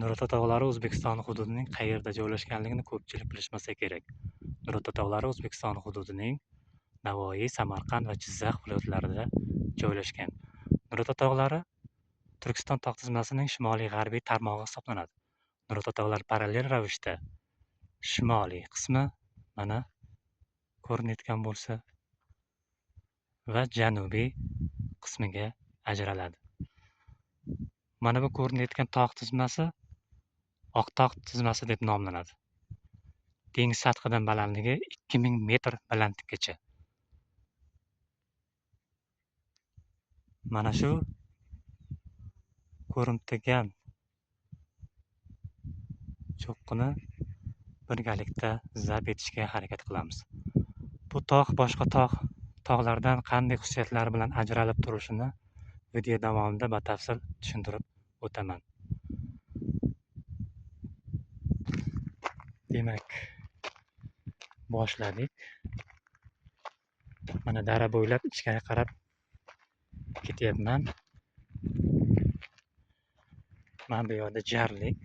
Nurota tog'lari O'zbekiston hududining qayerda joylashganligini ko'pchilik bilishmasa kerak. Nurota tog'lari O'zbekiston hududining Navoiy, Samarqand va Jizzax viloyatlarida joylashgan. Nurota tog'lari Turkiston tog' tizmasining shimoliy-g'arbiy tarmog'i hisoblanadi. Nurota tog'lari parallel ravishda shimoliy qismi mana ko'rinayotgan bo'lsa va janubiy qismiga ajraladi. Mana bu ko'rinayotgan tog' tizmasi Oqtog' tizmasi deb nomlanadi. Dengiz sathidan balandligi 2000 metr balandlikgacha. Mana shu ko'rinib turgan cho'qqini birgalikda zabt etishga harakat qilamiz. Bu tog' boshqa tog'lardan qanday xususiyatlari bilan ajralib turishini video davomida batafsil tushuntirib o'taman. Demak, boshladik. Mana dara bo'ylab ichkariga qarab ketyapman. Mana bu yerda jarlik.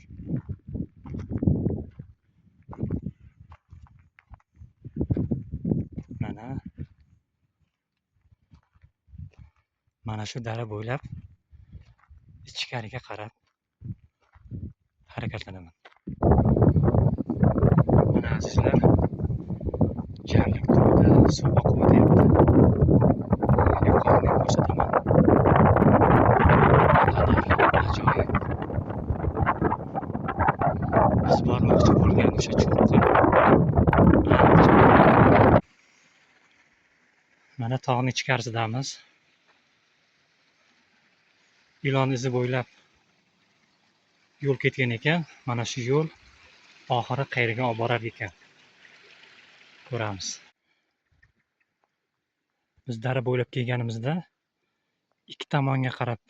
Mana shu dara bo'ylab ichkariga qarab harakatlanaman. Mana azizlar, jarlik turida suv oqib o'tyapti. Yuqoridan ko'rsataman. Ajoyib. Biz bormoqchi bo'lgan o'sha cho'qqi. Mana tog'ning ichkarisidamiz. Ilon izi bo'ylab yo'l ketgan ekan. Mana shu yo'l oxiri qayerga olib borar ekan. Ko'ramiz. Biz dara bo'ylab kelganimizda ikki tomonga qarab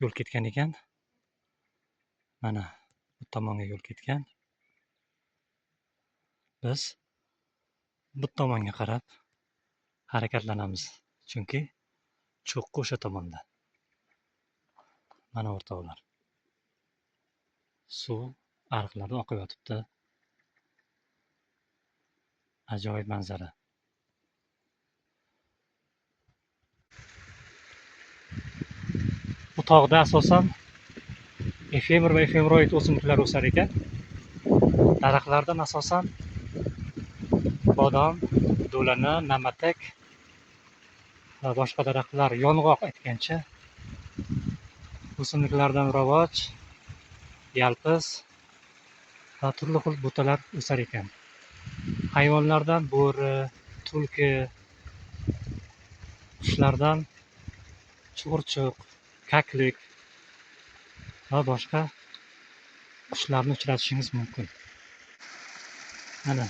yo'l ketgan ekan. Mana bu tomonga yo'l ketgan. Biz bu tomonga qarab harakatlanamiz. Chunki cho'qqi o'sha tomonda. Mana o'rtoqlar. Suv ariqlardan oqib yotibdi. Ajoyib manzara. Bu tog'da asosan efemr va efemroid o'simliklar o'sar ekan. Daraxtlardan asosan bodom, do'lana, namatak va boshqa daraxtlar yong'oq aytgancha o'simliklardan ravoch, yalpiz va turli xil butalar o'sar ekan. Hayvonlardan bo'ri, tulki, qushlardan chug'urchuq, kaklik va boshqa qushlarni uchratishingiz mumkin. Mana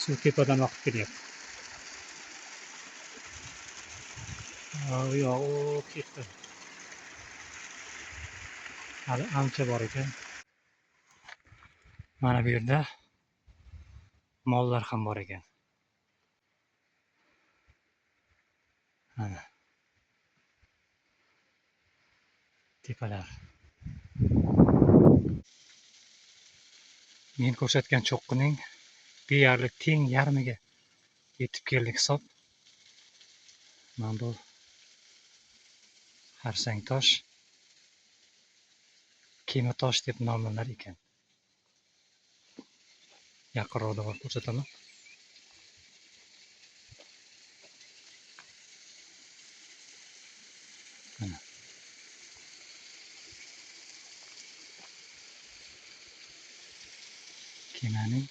suv tepadan oqib kelyapti. Yo'q, ketdi. Hali ancha bor ekan. Mana bu yerda mollar ham bor ekan. Mana tepalar. Men ko'rsatgan cho'qqining deyarli teng yarmiga yetib keldik hisob. Mana bu xarsang tosh, kema tosh deb nomlanar ekan. Yaqinroqda borib ko'rsataman. Mana. Kemaning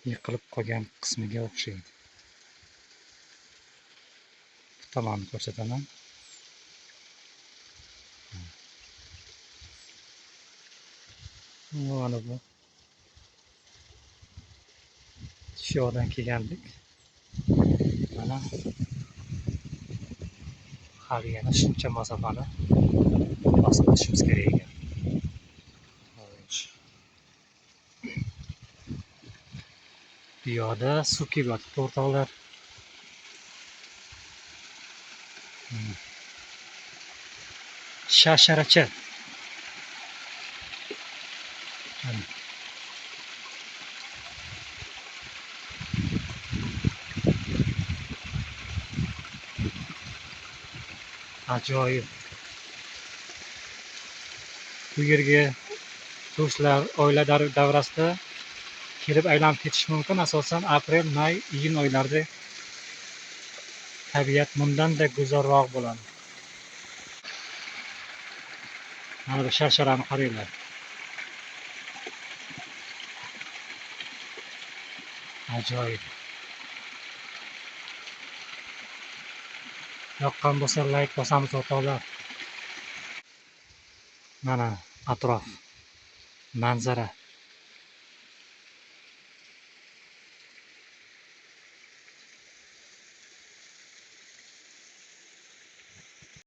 yiqilib qolgan qismiga o'xshaydi. Bu tomonni ko'rsataman. Mana bu shu yoqdan kelgandik. Mana hali yana shuncha masofani bosib o'tishimiz kerak ekan. Bu yoqda suv kelib yotibdi o'rtoqlar. Sharsharacha. Mana ajoyib. Bu yerga turistlar oila davrasida kelib aylanib ketishi mumkin. Asosan aprel, may, iyun oylarida tabiat bundanda go'zalroq bo'ladi. Mana bu sharsharani qaranglar. Ajoyib. Yoqqan bo'lsa layk bosamiz o'rtoqlar. Mana atrof, manzara.